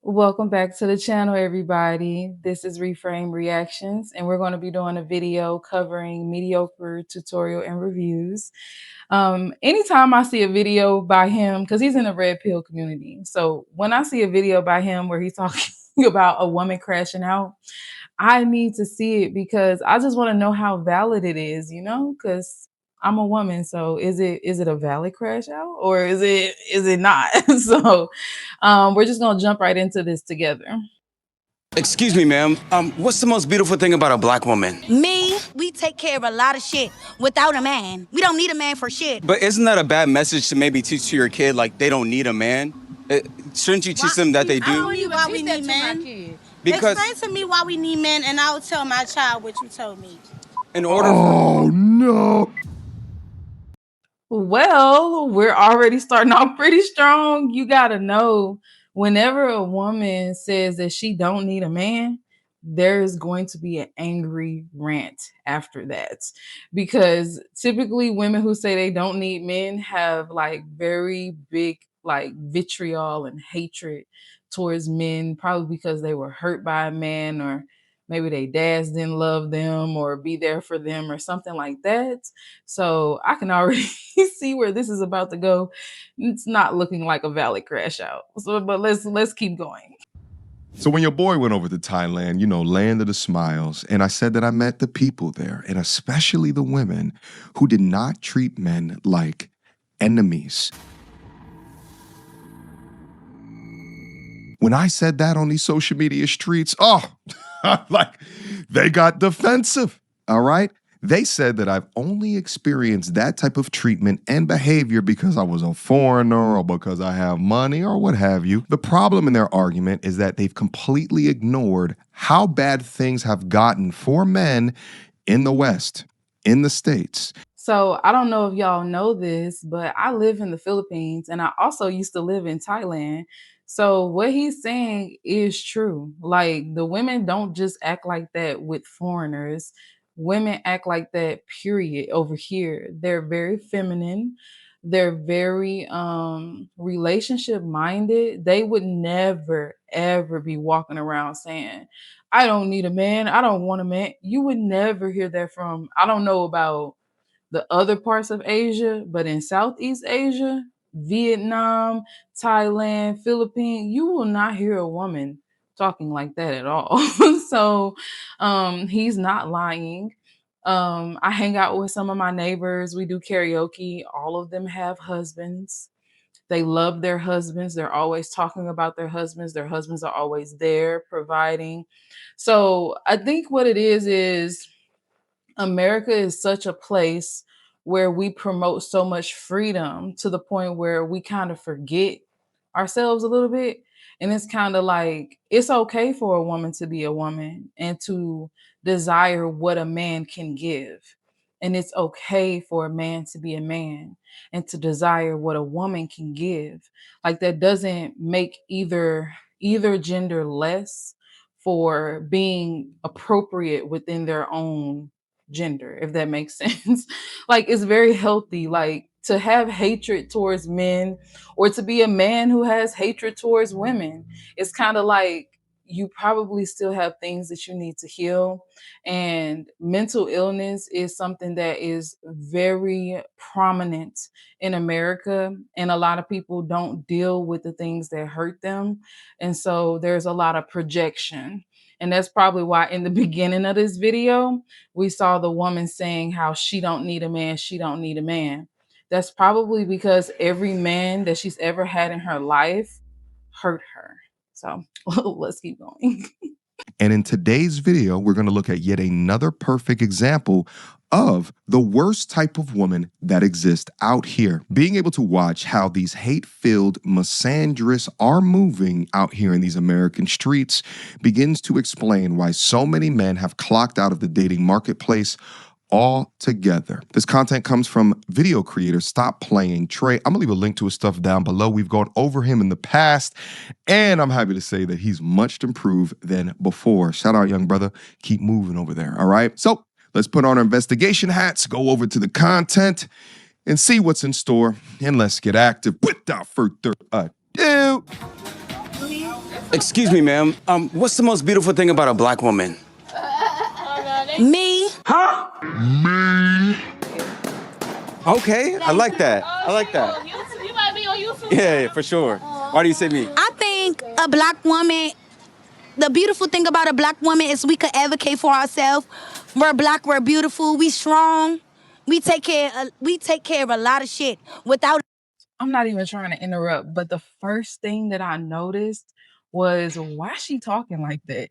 Welcome back to the channel, everybody. This is Reframe Reactions, and we're going to be doing a video covering mediocre tutorial and reviews. Anytime I see a video by him, because he's in the red pill community, so when I see a video by him where he's talking about a woman crashing out, I need to see it because I just want to know how valid it is, because I'm a woman. So is it a valid crash out or is it not? So we're just gonna jump right into this together. Excuse me, ma'am. What's the most beautiful thing about a black woman? Me, we take care of a lot of shit without a man. We don't need a man for shit. But isn't that a bad message to maybe teach to your kid, like they don't need a man? Shouldn't you teach them that they I do? don't need why we need men. Because Explain to me why we need men, and I'll tell my child what you told me. in order Oh no. Well, we're already starting off pretty strong. You gotta know, whenever a woman says that she don't need a man, there's going to be an angry rant after that. Because typically women who say they don't need men have like very big like vitriol and hatred towards men, probably because they were hurt by a man, or maybe their dads didn't love them or be there for them or something like that. So I can already see where this is about to go. It's not looking like a valid crash out. So, but let's keep going. So when your boy went over to Thailand, land of the smiles, and I said that I met the people there, and especially the women who did not treat men like enemies. When I said that on these social media streets, like they got defensive, all right? They said that I've only experienced that type of treatment and behavior because I was a foreigner or because I have money or what have you. The problem in their argument is that they've completely ignored how bad things have gotten for men in the West, in the States. So I don't know if y'all know this, but I live in the Philippines and I also used to live in Thailand. So what he's saying is true. Like, the women don't just act like that with foreigners. Women act like that, period, over here. They're very feminine. They're very relationship minded. They would never ever be walking around saying, I don't need a man. I don't want a man. You would never hear that from, I don't know about the other parts of Asia, but in Southeast Asia, Vietnam, Thailand, Philippines, you will not hear a woman talking like that at all. So he's not lying. I hang out with some of my neighbors. We do karaoke. All of them have husbands. They love their husbands. They're always talking about their husbands. Their husbands are always there providing. So I think what it is America is such a place where we promote so much freedom to the point where we kind of forget ourselves a little bit. And it's kind of like it's okay for a woman to be a woman and to desire what a man can give. And it's okay for a man to be a man and to desire what a woman can give. Like, that doesn't make either gender less for being appropriate within their own gender, if that makes sense. Like, it's very healthy, like, to have hatred towards men or to be a man who has hatred towards women. It's kind of like you probably still have things that you need to heal. And mental illness is something that is very prominent in America. And a lot of people don't deal with the things that hurt them. And so there's a lot of projection. And that's probably why in the beginning of this video, we saw the woman saying how she don't need a man, she don't need a man. That's probably because every man that she's ever had in her life hurt her. So let's keep going. And in today's video, we're going to look at yet another perfect example of the worst type of woman that exists out here. Being able to watch how these hate-filled misandrists are moving out here in these American streets begins to explain why so many men have clocked out of the dating marketplace altogether. This content comes from video creator Stop Playing Trey. I'm gonna leave a link to his stuff down below. We've gone over him in the past, and I'm happy to say that he's much improved than before. Shout out, young brother. Keep moving over there, all right? So let's put on our investigation hats, go over to the content, and see what's in store, and let's get active without further ado. Excuse me, ma'am. What's the most beautiful thing about a black woman? Me? Okay, I like that. I like that. You might be on YouTube. Yeah, for sure. Why do you say me? I think a black woman, the beautiful thing about a black woman is we could advocate for ourselves. We're black, we're beautiful, we strong. We take care of a lot of shit without. I'm not even trying to interrupt, but the first thing that I noticed was why she talking like that?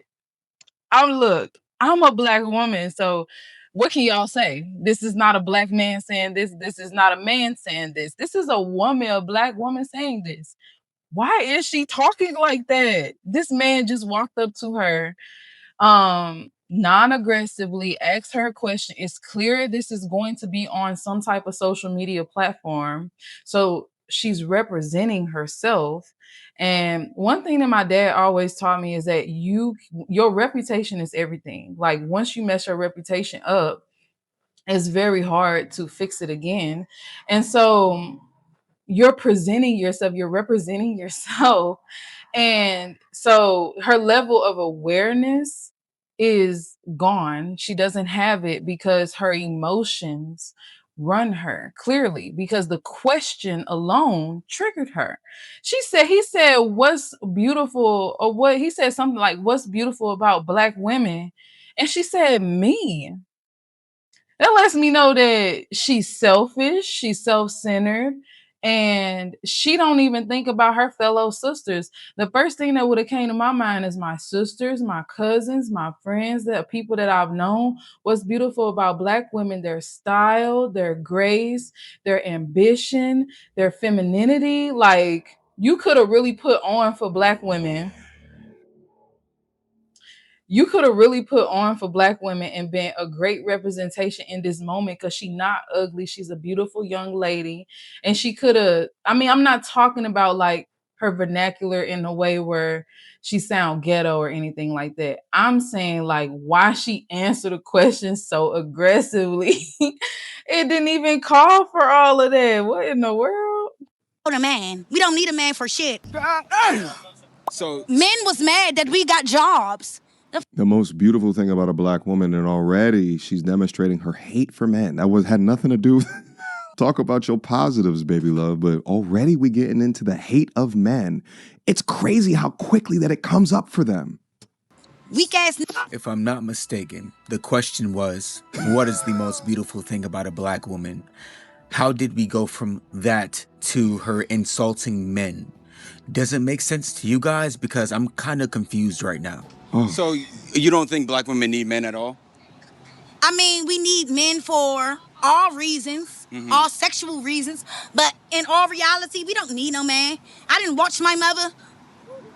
I'm a black woman, so what can y'all say? This is not a black man saying this. This is not a man saying this. This is a woman, a black woman saying this. Why is she talking like that? This man just walked up to her non-aggressively, asked her a question. It's clear this is going to be on some type of social media platform, so she's representing herself. And one thing that my dad always taught me is that your reputation is everything. Like once you mess your reputation up, it's very hard to fix it again. And so you're presenting yourself, you're representing yourself. And so her level of awareness is gone. She doesn't have it because her emotions run her clearly, because the question alone triggered her. He said, what's beautiful, or what he said something like, what's beautiful about black women? And she said, me. That lets me know that she's selfish, she's self-centered, and she don't even think about her fellow sisters. The first thing that would have came to my mind is my sisters, my cousins, my friends, the people that I've known. What's beautiful about black women, their style, their grace, their ambition, their femininity. Like you could have really put on for black women you could have really put on for black women and been a great representation in this moment, because she's not ugly, she's a beautiful young lady. And she could have, I mean, I'm not talking about like her vernacular in a way where she sound ghetto or anything like that. I'm saying like why she answered the question so aggressively. It didn't even call for all of that. What in the world? A man. We don't need a man for shit. So Men was mad that we got jobs. The most beautiful thing about a black woman, and already she's demonstrating her hate for men. Had nothing to do with talk about your positives, baby love, but already we getting into the hate of men. It's crazy how quickly that it comes up for them. Weak ass. If I'm not mistaken, the question was, what is the most beautiful thing about a black woman? How did we go from that to her insulting men? Does it make sense to you guys? Because I'm kind of confused right now. So you don't think black women need men at all? I mean, we need men for all reasons, all sexual reasons. But in all reality, we don't need no man. I didn't watch my mother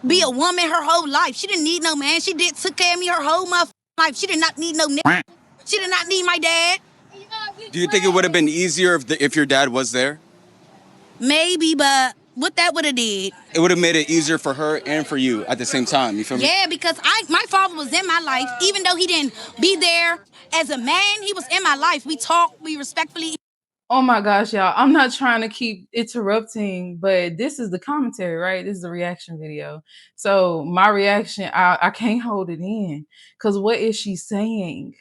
be a woman her whole life. She didn't need no man. She took care of me her whole life. She did not need no nigga. She did not need my dad. Do you think it would have been easier if your dad was there? Maybe, but what that would have did. It would have made it easier for her and for you at the same time. You feel me? Yeah, because my father was in my life. Even though he didn't be there as a man, he was in my life. We talked, we respectfully. Oh my gosh, y'all. I'm not trying to keep interrupting, but this is the commentary, right? This is the reaction video. So my reaction, I can't hold it in. Because what is she saying?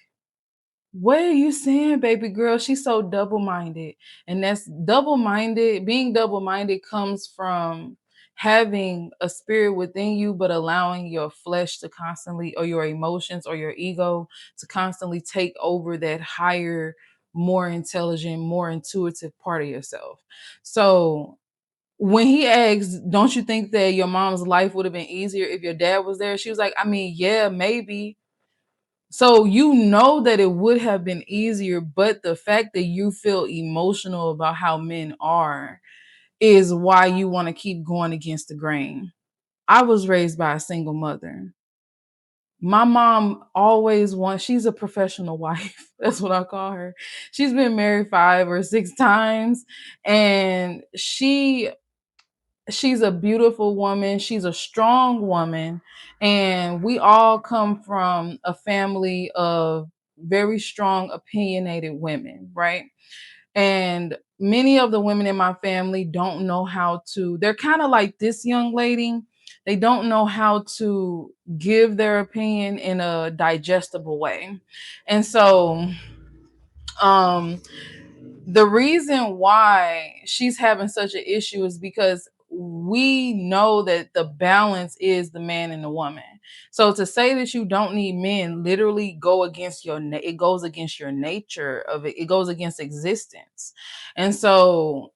What are you saying, baby girl? She's so double-minded. And that's double-minded. Being double-minded comes from having a spirit within you, but allowing your flesh to constantly, or your emotions or your ego to constantly take over that higher, more intelligent, more intuitive part of yourself. So when he asked, don't you think that your mom's life would have been easier if your dad was there? She was like, I mean, yeah, maybe. So you know that it would have been easier, but the fact that you feel emotional about how men are is why you want to keep going against the grain. I was raised by a single mother. My mom she's a professional wife. That's what I call her. She's been married 5 or 6 times, and she's a beautiful woman. She's a strong woman. And we all come from a family of very strong, opinionated women, right? And many of the women in my family don't know how to, they're kind of like this young lady. They don't know how to give their opinion in a digestible way. And so um the reason why she's having such an issue is because we know that the balance is the man and the woman. So to say that you don't need men literally go against it goes against your nature of it. It goes against existence. And so,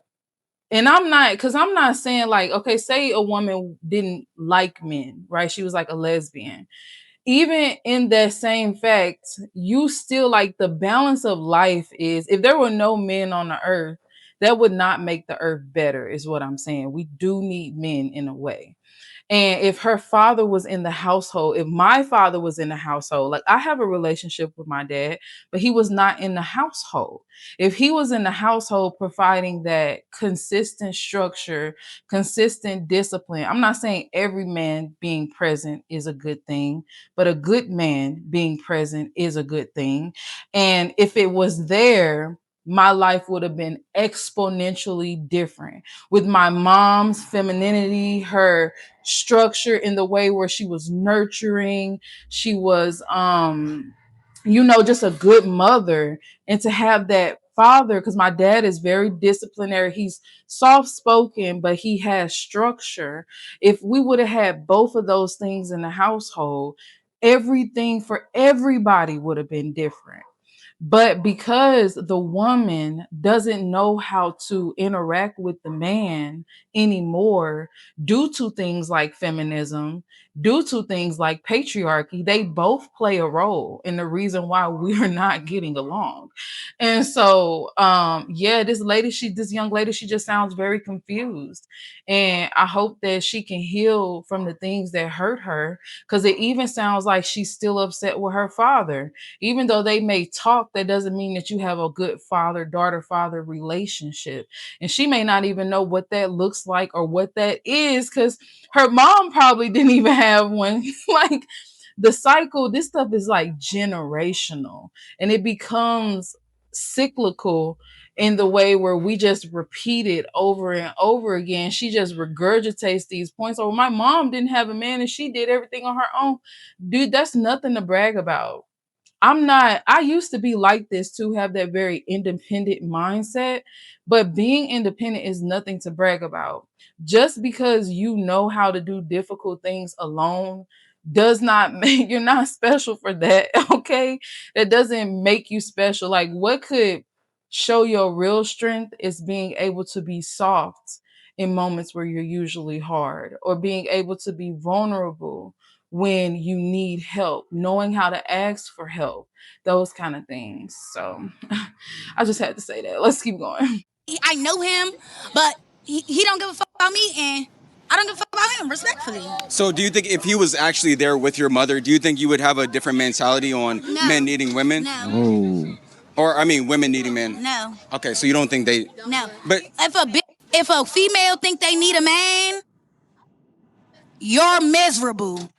and I'm not saying like, okay, say a woman didn't like men, right? She was like a lesbian. Even in that same fact, you still like the balance of life is if there were no men on the earth, that would not make the earth better, is what I'm saying. We do need men in a way. And if her father was in the household, if my father was in the household, like I have a relationship with my dad, but he was not in the household. If he was in the household providing that consistent structure, consistent discipline, I'm not saying every man being present is a good thing, but a good man being present is a good thing. And if it was there, my life would have been exponentially different with my mom's femininity, her structure in the way where she was nurturing, she was just a good mother. And to have that father, because my dad is very disciplinary, he's soft spoken, but he has structure. If we would have had both of those things in the household, everything for everybody would have been different. But because the woman doesn't know how to interact with the man anymore, due to things like feminism, due to things like patriarchy, they both play a role in the reason why we are not getting along. And so, this young lady, she just sounds very confused. And I hope that she can heal from the things that hurt her, because it even sounds like she's still upset with her father. Even though they may talk, that doesn't mean that you have a good father relationship. And she may not even know what that looks like or what that is, because her mom probably didn't even have one. Like the cycle, this stuff is like generational, and it becomes cyclical in the way where we just repeat it over and over again. She just regurgitates these points. Oh, my mom didn't have a man and she did everything on her own. Dude, that's nothing to brag about. I used to be like this too, have that very independent mindset, but being independent is nothing to brag about. Just because you know how to do difficult things alone does not make you're not special for that, okay? That doesn't make you special. Like what could show your real strength is being able to be soft in moments where you're usually hard, or being able to be vulnerable when you need help, knowing how to ask for help, those kind of things. So I just had to say that. Let's keep going. I know him, but he don't give a fuck about me, and I don't give a fuck about him, respectfully. So do you think if he was actually there with your mother, do you think you would have a different mentality on No. men needing women? No. Oh. Or, I mean, women needing men? No. Okay, so you don't think they... No. But If a female think they need a man, you're miserable.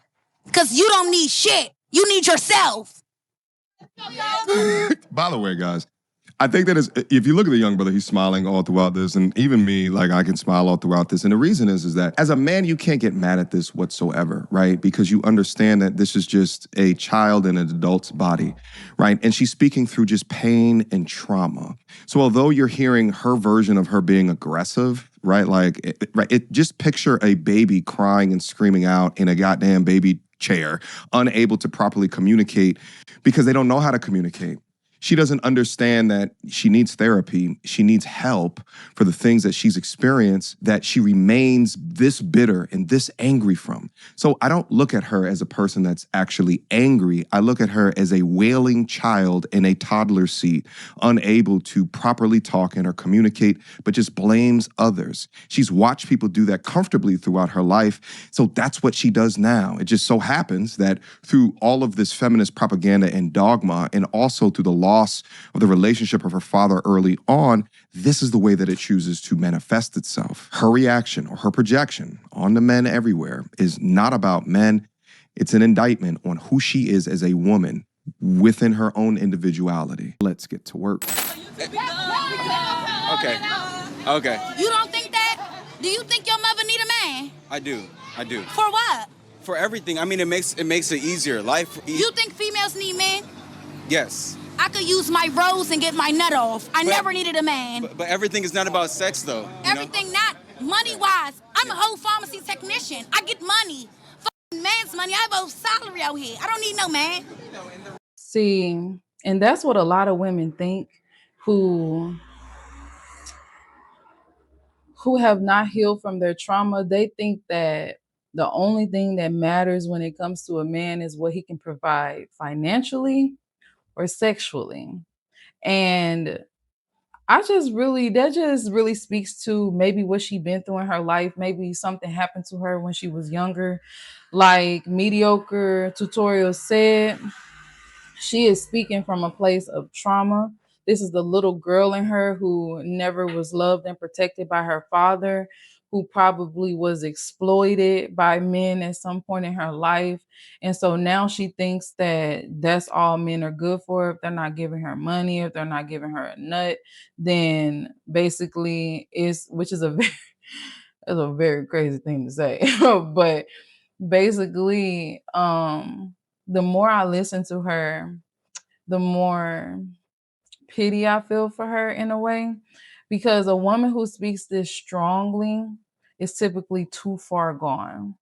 Because you don't need shit. You need yourself. By the way, guys, I think that if you look at the young brother, he's smiling all throughout this, and even me, like I can smile all throughout this. And the reason is that as a man, you can't get mad at this whatsoever, right? Because you understand that this is just a child in an adult's body, right? And she's speaking through just pain and trauma. So although you're hearing her version of her being aggressive, right? Just picture a baby crying and screaming out in a goddamn baby chair, unable to properly communicate because they don't know how to communicate. She doesn't understand that she needs therapy. She needs help for the things that she's experienced that she remains this bitter and this angry from. So I don't look at her as a person that's actually angry. I look at her as a wailing child in a toddler seat, unable to properly talk and or communicate, but just blames others. She's watched people do that comfortably throughout her life. So that's what she does now. It just so happens that through all of this feminist propaganda and dogma, and also through the loss of the relationship of her father early on, this is the way that it chooses to manifest itself. Her reaction or her projection on the men everywhere is not about men. It's an indictment on who she is as a woman within her own individuality. Let's get to work. Okay. You don't think that? Do you think your mother need a man? I do. I do. For what? For everything. I mean, it makes it easier. Life. You think females need men? Yes. I could use my rose and get my nut off. I never needed a man. But everything is not about sex, though. Everything not money-wise. I'm a whole pharmacy technician. I get money. Fucking man's money. I have a salary out here. I don't need no man. See, and that's what a lot of women think who have not healed from their trauma. They think that the only thing that matters when it comes to a man is what he can provide financially or sexually. And that just really speaks to maybe what she been through in her life. Maybe something happened to her when she was younger. Like Mediocre Tutorial said, she is speaking from a place of trauma. This is the little girl in her who never was loved and protected by her father, who probably was exploited by men at some point in her life. And so now she thinks that that's all men are good for. If they're not giving her money, if they're not giving her a nut, then basically which is a very, that's a very crazy thing to say. But basically, the more I listen to her, the more pity I feel for her in a way, because a woman who speaks this strongly is typically too far gone.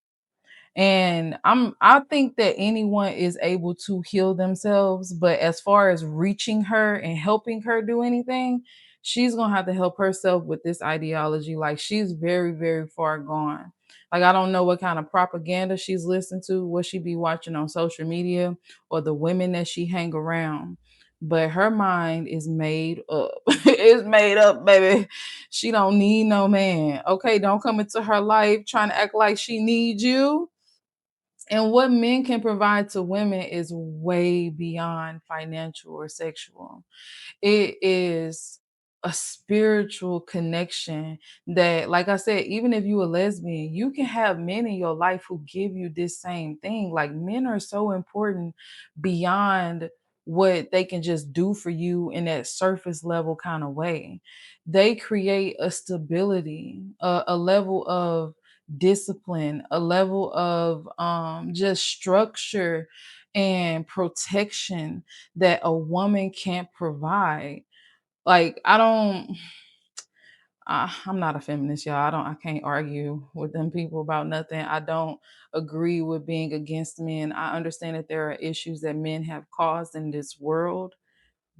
And I think that anyone is able to heal themselves, but as far as reaching her and helping her do anything, she's gonna have to help herself with this ideology. Like, she's very, very far gone. Like, I don't know what kind of propaganda she's listening to, what she be watching on social media, or the women that she hang around. But her mind is made up. It's made up, baby. She don't need no man. Okay, don't come into her life trying to act like she needs you. And what men can provide to women is way beyond financial or sexual. It is a spiritual connection that, like I said, even if you a lesbian, you can have men in your life who give you this same thing. Like, men are so important beyond what they can just do for you in that surface level kind of way. They create a stability, a level of discipline, a level of just structure and protection that a woman can't provide. Like, I'm not a feminist, y'all. I can't argue with them people about nothing. I don't agree with being against men. I understand that there are issues that men have caused in this world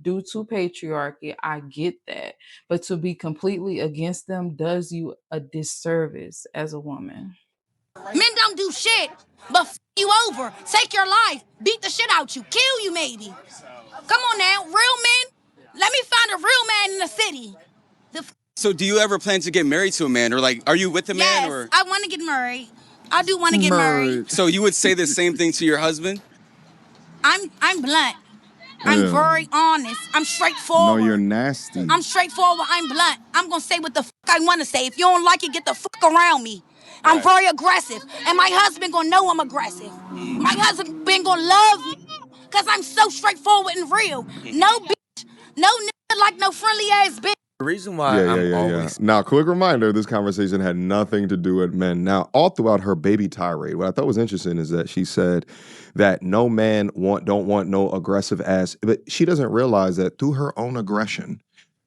due to patriarchy. I get that. But to be completely against them does you a disservice as a woman. Men don't do shit but you over, take your life, beat the shit out you, kill you maybe. Come on now, real men. Let me find a real man in the city. So, do you ever plan to get married to a man, or like, are you with a man, Yes, or? I want to get married. I do want to get married. So you would say the same thing to your husband? I'm blunt. I'm Yeah. very honest. I'm No, straightforward. you're nasty. I'm straightforward. I'm blunt. I'm gonna say what the fuck I want to say. If you don't like it, get the fuck around me. I'm very aggressive, and my husband gonna know I'm aggressive. My husband been gonna love me, cause I'm so straightforward and real. No bitch, no nigga like no friendly ass bitch. The reason why I'm always Now, quick reminder, this conversation had nothing to do with men. Now, all throughout her baby tirade, what I thought was interesting is that she said that no man don't want no aggressive ass, but she doesn't realize that through her own aggression,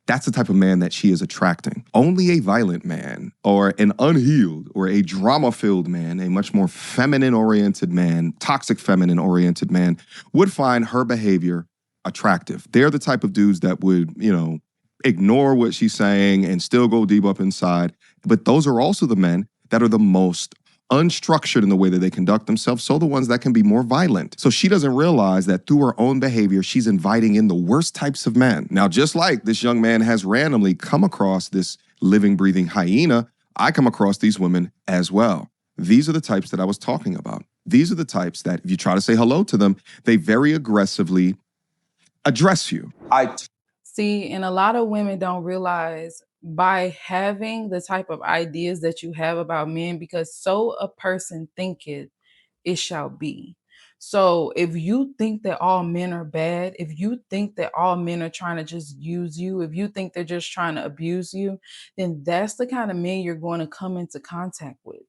that's the type of man that she is attracting. Only a violent man, or an unhealed, or a drama-filled man, a much more feminine-oriented man, toxic feminine-oriented man, would find her behavior attractive. They're the type of dudes that would, ignore what she's saying and still go deep up inside. But those are also the men that are the most unstructured in the way that they conduct themselves, so the ones that can be more violent. So she doesn't realize that through her own behavior, she's inviting in the worst types of men. Now, just like this young man has randomly come across this living, breathing hyena, I come across these women as well. These are the types that I was talking about. These are the types that if you try to say hello to them, they very aggressively address you. See, and a lot of women don't realize by having the type of ideas that you have about men, because so a person thinketh, it shall be. So if you think that all men are bad, if you think that all men are trying to just use you, if you think they're just trying to abuse you, then that's the kind of men you're going to come into contact with.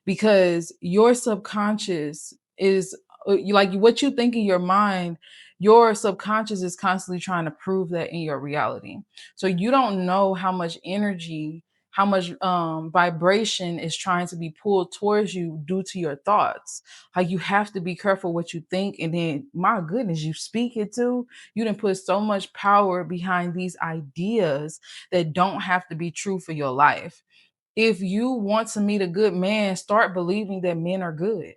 because your subconscious is like what you think in your mind, your subconscious is constantly trying to prove that in your reality. So you don't know how much energy, how much vibration is trying to be pulled towards you due to your thoughts. Like you have to be careful what you think, and then my goodness, you speak it too. You didn't put so much power behind these ideas that don't have to be true for your life. If you want to meet a good man, start believing that men are good.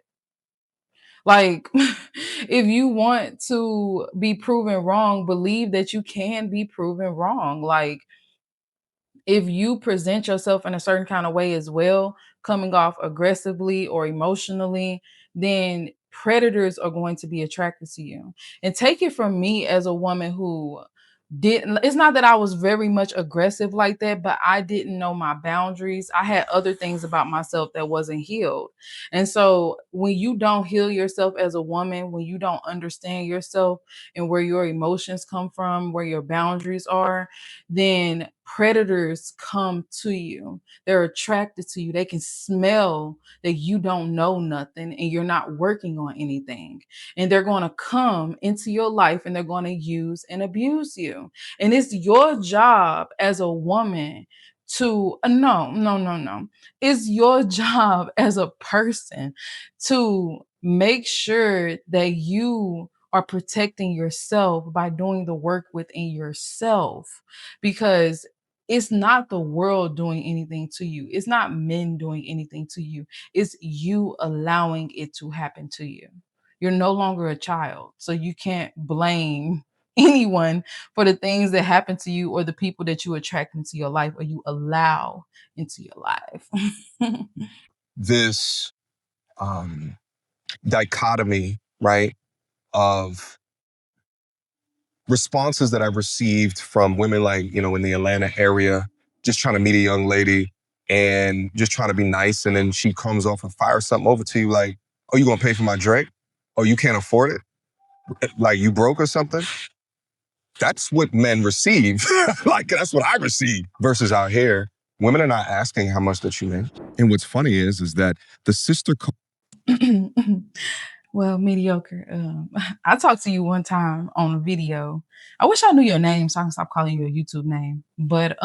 Like, if you want to be proven wrong, believe that you can be proven wrong. Like, if you present yourself in a certain kind of way as well, coming off aggressively or emotionally, then predators are going to be attracted to you. And take it from me as a woman who didn't, it's not that I was very much aggressive like that, but I didn't know my boundaries. I had other things about myself that wasn't healed. And so when you don't heal yourself as a woman, when you don't understand yourself and where your emotions come from, where your boundaries are, then predators come to you. They're attracted to you. They can smell that you don't know nothing and you're not working on anything. And they're going to come into your life and they're going to use and abuse you. And it's your job as a woman to no. It's your job as a person to make sure that you are protecting yourself by doing the work within yourself, because it's not the world doing anything to you. It's not men doing anything to you. It's you allowing it to happen to you. You're no longer a child, so you can't blame anyone for the things that happen to you or the people that you attract into your life or you allow into your life. This dichotomy, right, of responses that I've received from women like, in the Atlanta area, just trying to meet a young lady and just trying to be nice. And then she comes off and fires something over to you like, oh, you gonna pay for my drink? Oh, you can't afford it? Like you broke or something? That's what men receive. Like that's what I receive. Versus out here, women are not asking how much that you make. And what's funny is that the sister Well, mediocre. I talked to you one time on a video. I wish I knew your name so I can stop calling you a YouTube name. But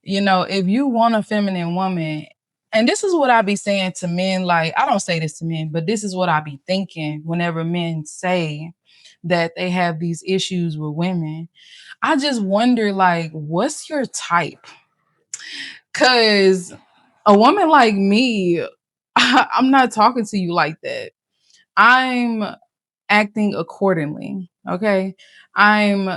if you want a feminine woman, and this is what I be saying to men, like I don't say this to men, but this is what I be thinking whenever men say that they have these issues with women. I just wonder, like, what's your type? Cause a woman like me, I'm not talking to you like that. I'm acting accordingly. Okay. I'm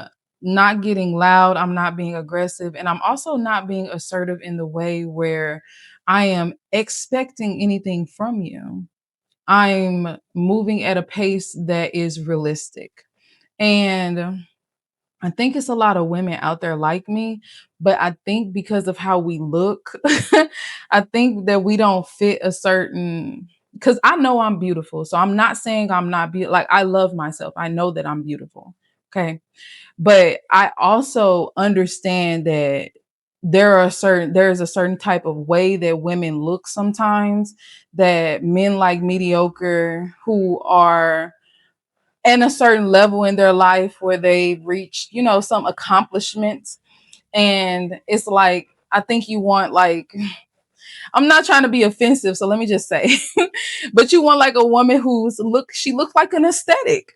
not getting loud. I'm not being aggressive. And I'm also not being assertive in the way where I am expecting anything from you. I'm moving at a pace that is realistic. And I think it's a lot of women out there like me, but I think because of how we look, I think that we don't fit a certain, because I know I'm beautiful. So I'm not saying I'm not beautiful. Like I love myself. I know that I'm beautiful. Okay. But I also understand that there's a certain type of way that women look sometimes that men like mediocre who are and a certain level in their life where they've reached, some accomplishments. And it's like, I think you want like, I'm not trying to be offensive, so let me just say, but you want like a woman she looks like an aesthetic,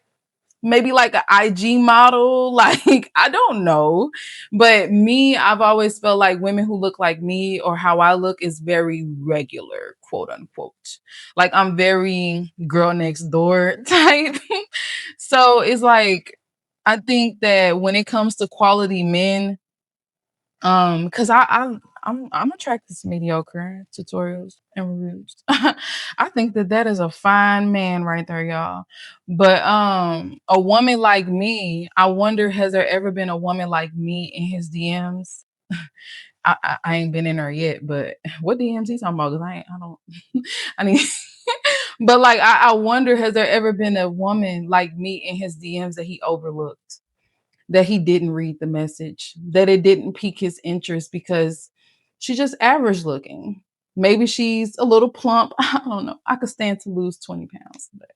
maybe like an IG model. Like, I don't know. But me, I've always felt like women who look like me or how I look is very regular, quote unquote. Like I'm very girl next door type. So it's like, I think that when it comes to quality men, because I'm attracted to mediocre tutorials and reviews. I think that is a fine man right there, y'all. But a woman like me, I wonder, has there ever been a woman like me in his DMs? I ain't been in there yet, but what DMs he talking about? Cause I don't I mean but like I wonder, has there ever been a woman like me in his DMs that he overlooked? That he didn't read the message, that it didn't pique his interest because she's just average looking. Maybe she's a little plump. I don't know. I could stand to lose 20 pounds. But,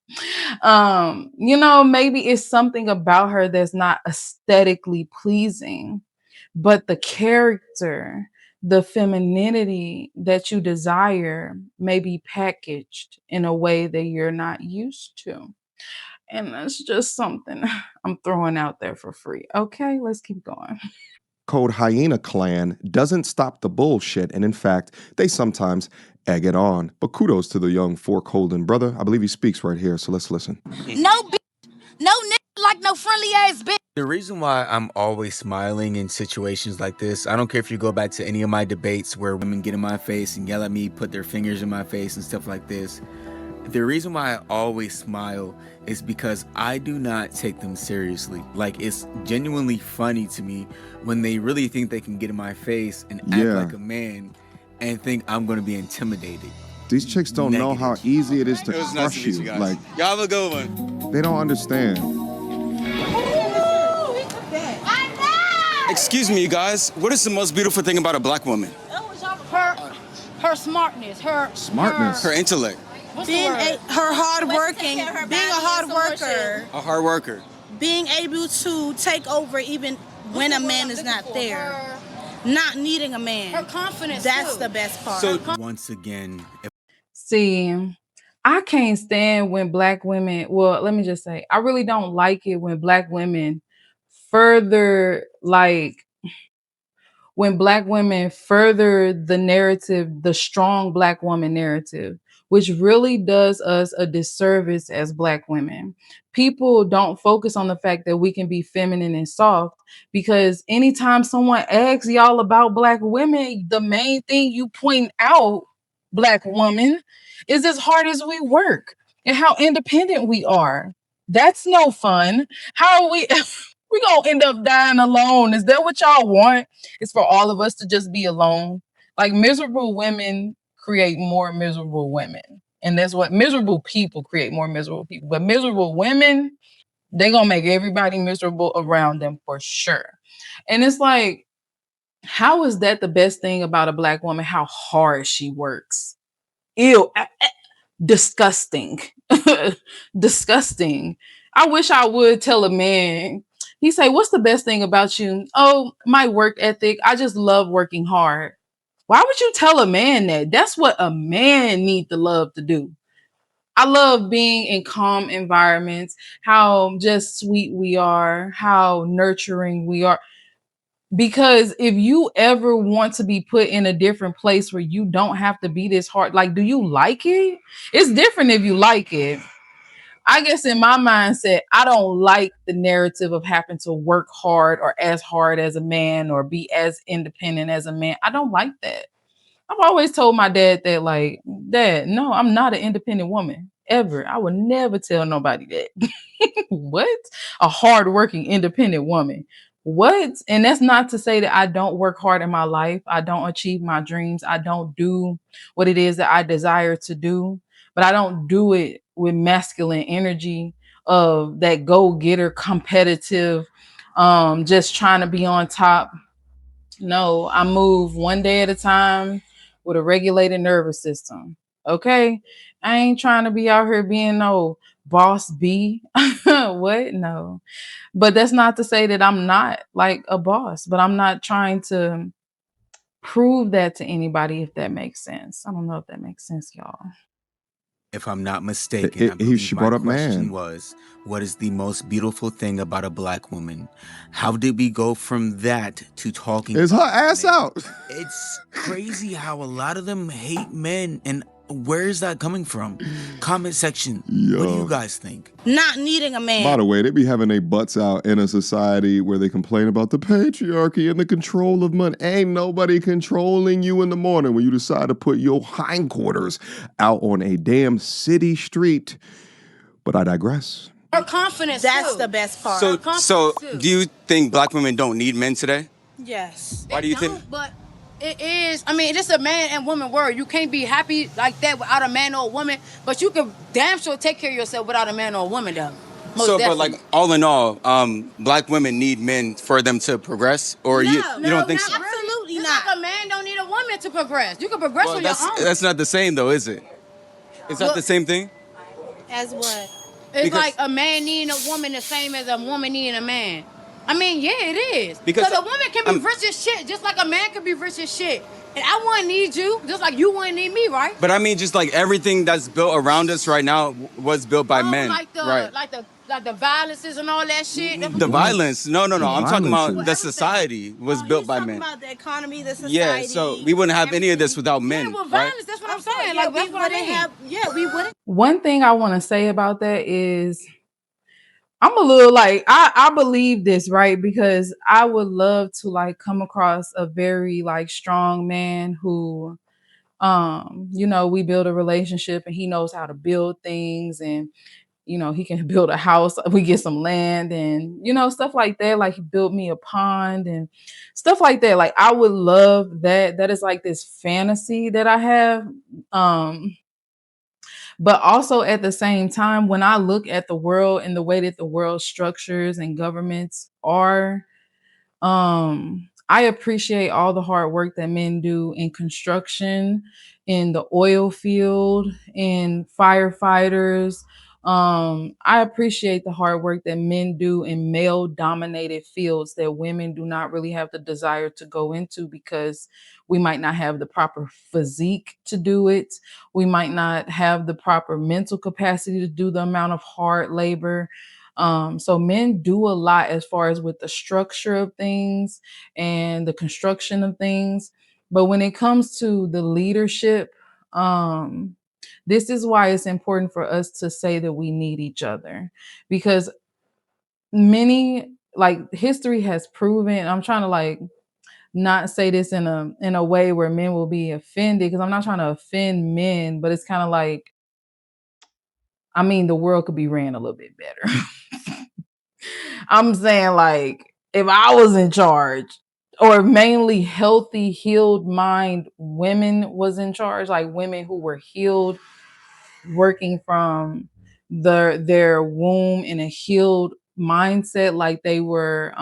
maybe it's something about her that's not aesthetically pleasing, but the character, the femininity that you desire may be packaged in a way that you're not used to. And that's just something I'm throwing out there for free. Okay, let's keep going. Code Hyena Clan doesn't stop the bullshit, and in fact, they sometimes egg it on. But kudos to the young fork holding brother. I believe he speaks right here, so let's listen. No bitch, no nigga like no friendly ass bitch. The reason why I'm always smiling in situations like this, I don't care if you go back to any of my debates where women get in my face and yell at me, put their fingers in my face and stuff like this. The reason why I always smile is because I do not take them seriously. Like, it's genuinely funny to me when they really think they can get in my face and act like a man and think I'm going to be intimidated. These chicks don't know how easy it is to It was crush nice to meet you guys. Like, y'all have a good one. they don't understand. Excuse me, you guys. What is the most beautiful thing about a black woman? Her smartness, Smartness. Her intellect. her hard working, being a hard worker, A hard worker. being able to take over even when a man is not there, not needing a man. Her confidence. That's the best part. So Once again, See, I can't stand when black women, well, let me just say, I really don't like it when black women further the narrative, the strong black woman narrative, which really does us a disservice as black women. People don't focus on the fact that we can be feminine and soft, because anytime someone asks y'all about black women, the main thing you point out, black woman, is as hard as we work and how independent we are. That's no fun. How are we? We gonna end up dying alone. Is that what y'all want? It's for all of us to just be alone. Like, miserable women create more miserable women. And that's what miserable people create more miserable people. But miserable women, they gonna make everybody miserable around them for sure. And it's like, how is that the best thing about a black woman? How hard she works. Ew. Disgusting. Disgusting. I wish I would tell a man. He say, what's the best thing about you? Oh, my work ethic. I just love working hard. Why would you tell a man that? That's what a man need to love to do. I love being in calm environments, how just sweet we are, how nurturing we are. Because if you ever want to be put in a different place where you don't have to be this hard, like, do you like it? It's different if you like it. I guess in my mindset, I don't like the narrative of having to work hard or as hard as a man or be as independent as a man. I don't like that. I've always told my dad that, like, Dad, no, I'm not an independent woman. Ever. I would never tell nobody that. What? A hardworking, independent woman. What? And that's not to say that I don't work hard in my life. I don't achieve my dreams. I don't do what it is that I desire to do, but I don't do it with masculine energy of that go-getter, competitive, just trying to be on top. No, I move one day at a time with a regulated nervous system. Okay? I ain't trying to be out here being no boss B. What? No. But that's not to say that I'm not like a boss, but I'm not trying to prove that to anybody, if that makes sense. I don't know if that makes sense, y'all. if I'm not mistaken, I believe she my brought up question man. was, what is the most beautiful thing about a black woman? How did we go from that to talking Is her about ass men? out? It's crazy how a lot of them hate men, and where is that coming from? Comment section. What do Yo. you guys think? Not needing a man. By the way, they be having their butts out in a society where they complain about the patriarchy and the control of money. Ain't nobody controlling you in the morning when you decide to put your hindquarters out on a damn city street. But I digress. Her confidence. That's too. the best part. So, Her confidence so too. do you think black women don't need men today? Yes. Why do you think? But it is, I mean, it's a man and woman world. You can't be happy like that without a man or a woman, but you can damn sure take care of yourself without a man or a woman, though. Most So, but definitely. like all in all, black women need men for them to progress, or you don't think so? Absolutely Just not. like a man don't need a woman women to progress. You can progress Well, on your own. that's not the same though, is it? Is that the same thing? As what? It's Because- like a man needing a woman the same as a woman needing a man. I mean, yeah, it is. Because a woman can be rich as shit, just like a man can be rich as shit. And I wouldn't need you, just like you wouldn't need me, right? But I mean, just like everything that's built around us right now was built by men, right? Like the violences and all that shit. The violence. No. I'm talking about violences. the society was built by men. About the economy, the society. Yeah, so we wouldn't have any of this without men, Yeah, well, right? violence, that's what I'm saying. Yeah, Like, that's what I mean. we wouldn't. One thing I want to say about that is I'm a little like I believe this, right? Because I would love to like come across a very like strong man who we build a relationship and he knows how to build things, and he can build a house, we get some land and stuff like that. Like he built me a pond and stuff like that. Like I would love that. That is like this fantasy that I have. But also at the same time, when I look at the world and the way that the world structures and governments are, I appreciate all the hard work that men do in construction, in the oil field, in firefighters. I appreciate the hard work that men do in male dominated fields that women do not really have the desire to go into because we might not have the proper physique to do it. We might not have the proper mental capacity to do the amount of hard labor. So men do a lot as far as with the structure of things and the construction of things. But when it comes to the leadership, this is why it's important for us to say that we need each other, because history has proven, I'm trying to like not say this in a way where men will be offended, because I'm not trying to offend men, but it's kind of like, I mean, the world could be ran a little bit better. I'm saying, like, if I was in charge, or mainly healthy, healed mind women was in charge, like women who were healed, working from their womb in a healed mindset, like they were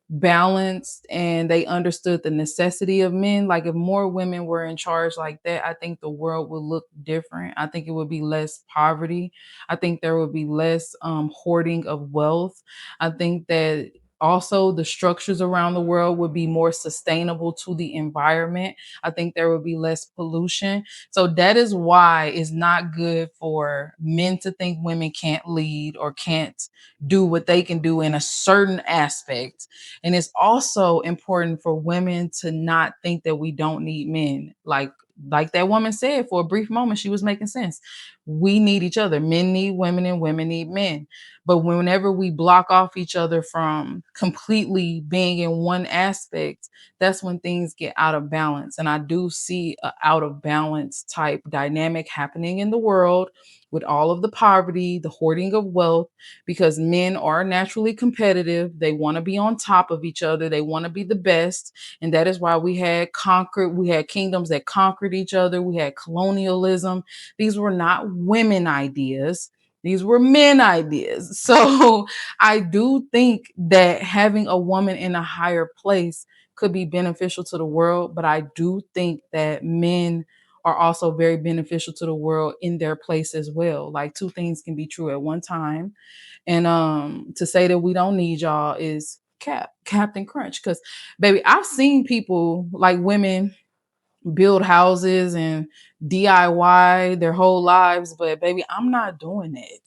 balanced and they understood the necessity of men. Like if more women were in charge like that, I think the world would look different. I think it would be less poverty. I think there would be less hoarding of wealth. I think that also the structures around the world would be more sustainable to the environment. I think there would be less pollution. So that is why it's not good for men to think women can't lead or can't do what they can do in a certain aspect. And it's also important for women to not think that we don't need men. Like that woman said, for a brief moment, she was making sense. We need each other. Men need women and women need men. But whenever we block off each other from completely being in one aspect, that's when things get out of balance. And I do see an out of balance type dynamic happening in the world with all of the poverty, the hoarding of wealth, because men are naturally competitive. They want to be on top of each other. They want to be the best. And that is why we had kingdoms that conquered each other. We had colonialism. These were not women ideas. These were men ideas. So I do think that having a woman in a higher place could be beneficial to the world. But I do think that men are also very beneficial to the world in their place as well. Like two things can be true at one time. And to say that we don't need y'all is Captain Crunch. Because baby, I've seen people like women build houses and DIY their whole lives, but baby, I'm not doing it.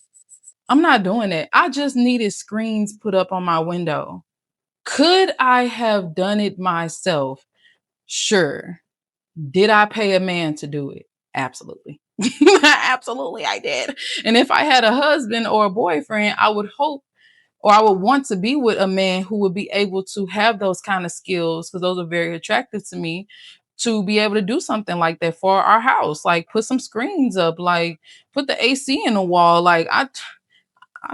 I'm not doing it. I just needed screens put up on my window. Could I have done it myself? Sure. Did I pay a man to do it? Absolutely. Absolutely, I did. And if I had a husband or a boyfriend, I would hope, or I would want to be with a man who would be able to have those kind of skills, because those are very attractive to me, to be able to do something like that for our house. Like put some screens up, like put the AC in the wall. Like I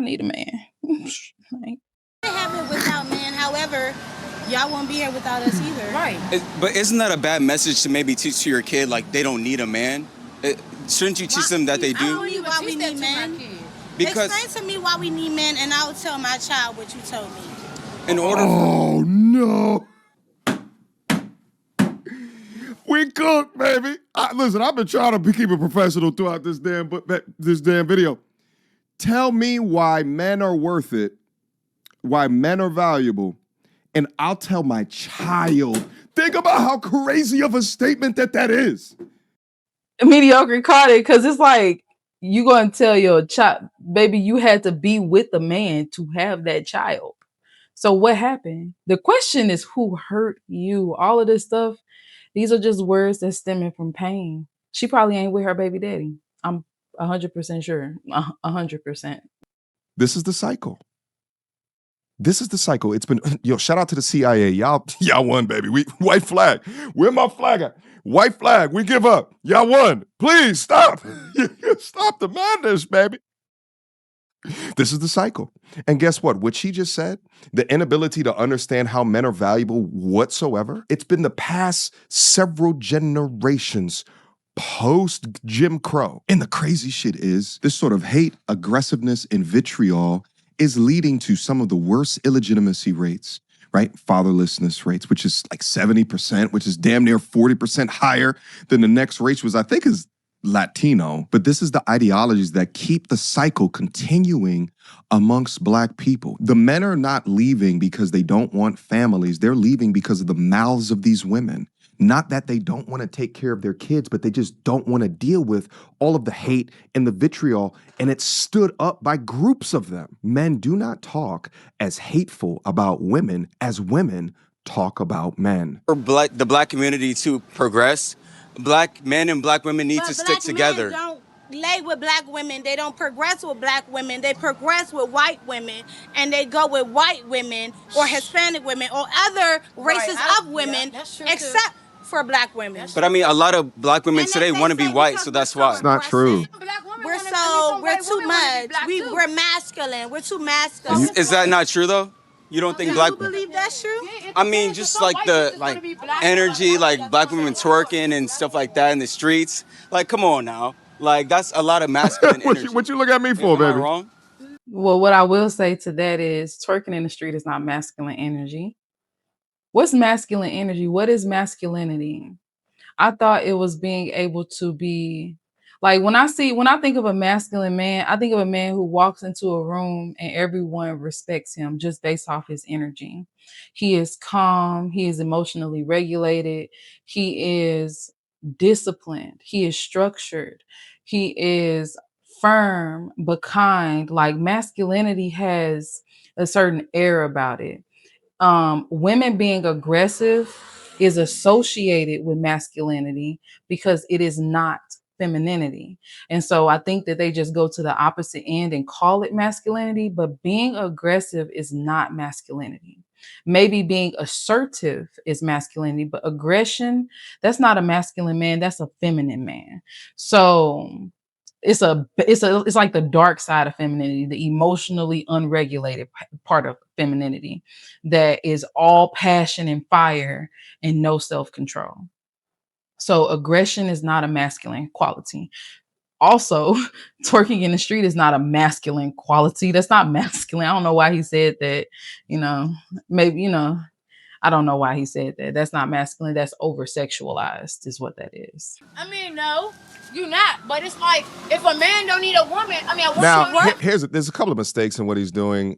need a man. Like, Have it without men. However, y'all won't be here without us either. Right. But isn't that a bad message to maybe teach to your kid, like they don't need a man? Shouldn't you teach them that they I do? don't need why we need men. Because Explain to me why we need men, and I'll tell my child what you told me. in order for, Oh no. We cook, baby. Listen, I've been trying to keep it professional throughout this damn video. Tell me why men are worth it, why men are valuable, and I'll tell my child. Think about how crazy of a statement that is. Mediocre caught it because it's like you gonna tell your child, baby, you had to be with a man to have that child. So what happened? The question is who hurt you? All of this stuff, these are just words that's stemming from pain. She probably ain't with her baby daddy. I'm 100% sure. 100%. This is the cycle. This is the cycle. It's been, shout out to the CIA. Y'all won, baby. White flag. Where my flag at? White flag. We give up. Y'all won. Please stop. Stop the madness, baby. This is the cycle. And guess what? What she just said, the inability to understand how men are valuable whatsoever, it's been the past several generations post Jim Crow. And the crazy shit is this sort of hate, aggressiveness, and vitriol is leading to some of the worst illegitimacy rates, right? Fatherlessness rates, which is like 70%, which is damn near 40% higher than the next race was, I think, is Latino. But this is the ideologies that keep the cycle continuing amongst Black people. The men are not leaving because they don't want families. They're leaving because of the mouths of these women. Not that they don't want to take care of their kids, but they just don't want to deal with all of the hate and the vitriol, and it's stood up by groups of them. Men do not talk as hateful about women as women talk about men. For the Black community to progress, Black men and Black women need to stick together. Men don't lay with Black women. They don't progress with Black women. They progress with white women, and they go with white women or Hispanic women or other races of women, except for Black women. But I mean, a lot of Black women today want to be white, so that's why. It's not true. We're too much. We're masculine. We're too masculine. Is that not true though? You don't think Black? You believe that's true? I mean, just like the energy, like Black women twerking and stuff like that in the streets. Like, come on now. Like, that's a lot of masculine energy. What you look at me for, Am I baby? wrong? Well, what I will say to that is twerking in the street is not masculine energy. What's masculine energy? What is masculinity? I thought it was being able to be like when I think of a masculine man, I think of a man who walks into a room and everyone respects him just based off his energy. He is calm, he is emotionally regulated, he is disciplined, he is structured, he is firm but kind. Like masculinity has a certain air about it. Women being aggressive is associated with masculinity because it is not femininity. And so I think that they just go to the opposite end and call it masculinity, but being aggressive is not masculinity. Maybe being assertive is masculinity, but aggression, that's not a masculine man, that's a feminine man. So it's like the dark side of femininity, the emotionally unregulated part of femininity that is all passion and fire and no self-control. So aggression is not a masculine quality. Also, twerking in the street is not a masculine quality. That's not masculine. I don't know why he said that, maybe, I don't know why he said that. That's not masculine. That's over-sexualized is what that is. I mean, no, you're not. But it's like, if a man don't need a woman, I mean, a woman Now, there's a couple of mistakes in what he's doing.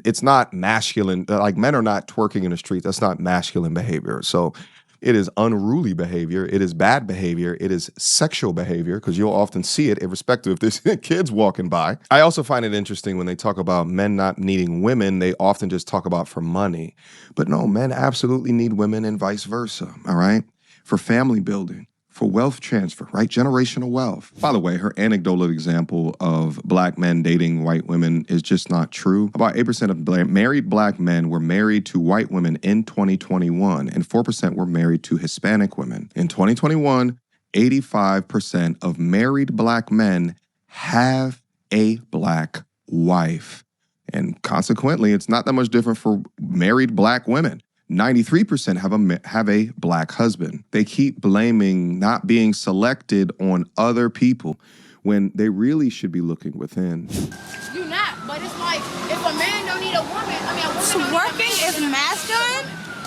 It's not masculine. Like, men are not twerking in the street. That's not masculine behavior. So it is unruly behavior. It is bad behavior. It is sexual behavior, because you'll often see it irrespective if there's kids walking by. I also find it interesting when they talk about men not needing women, they often just talk about for money. But no, men absolutely need women and vice versa, all right? For family building, for wealth transfer, right? Generational wealth. By the way, her anecdotal example of Black men dating white women is just not true. About 8% of married Black men were married to white women in 2021, and 4% were married to Hispanic women. In 2021, 85% of married Black men have a Black wife. And consequently, it's not that much different for married Black women. 93% have a Black husband. They keep blaming not being selected on other people when they really should be looking within. you're not. But it's like, if a man don't need a woman, I mean, a woman don't need a Twerking man. is masculine?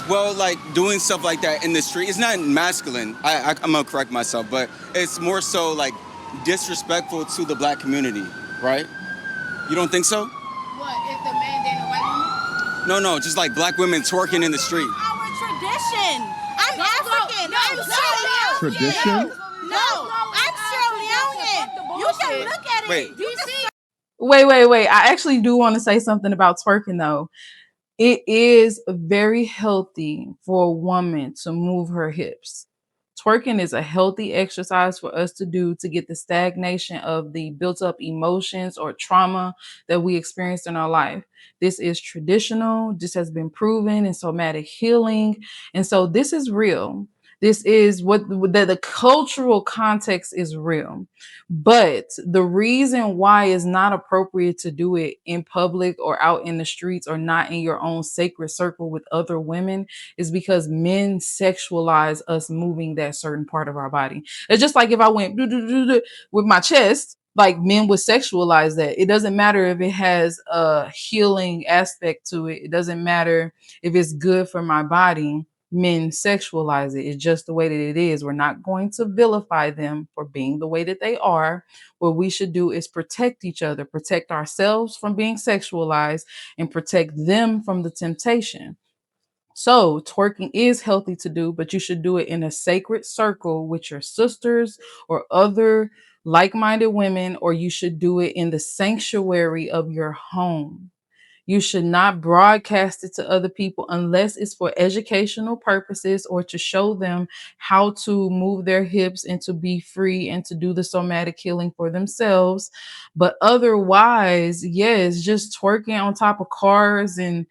Well, like doing stuff like that in the street, it's not masculine. I'm gonna correct myself, but it's more so like disrespectful to the black community, right? You don't think so? What, if the man dating a white woman? No, just like black women twerking in the street. Our tradition. I'm African. I'm Sierra Leone. Tradition? No, I'm Sierra Leone. You can look at it. Wait. You see? Wait. I actually do want to say something about twerking though. It is very healthy for a woman to move her hips. Twerking is a healthy exercise for us to do to get the stagnation of the built up emotions or trauma that we experienced in our life. This is traditional. This has been proven in somatic healing. And so this is real. This is what the cultural context is real. But the reason why it's not appropriate to do it in public or out in the streets or not in your own sacred circle with other women is because men sexualize us moving that certain part of our body. It's just like if I went with my chest, like men would sexualize that. It doesn't matter if it has a healing aspect to it. It doesn't matter if it's good for my body. Men sexualize it. It's just the way that it is. We're not going to vilify them for being the way that they are. What we should do is protect each other, protect ourselves from being sexualized, and protect them from the temptation. So twerking is healthy to do, but you should do it in a sacred circle with your sisters or other like-minded women, or you should do it in the sanctuary of your home. You should not broadcast it to other people unless it's for educational purposes or to show them how to move their hips and to be free and to do the somatic healing for themselves. But otherwise, yes, just twerking on top of cars and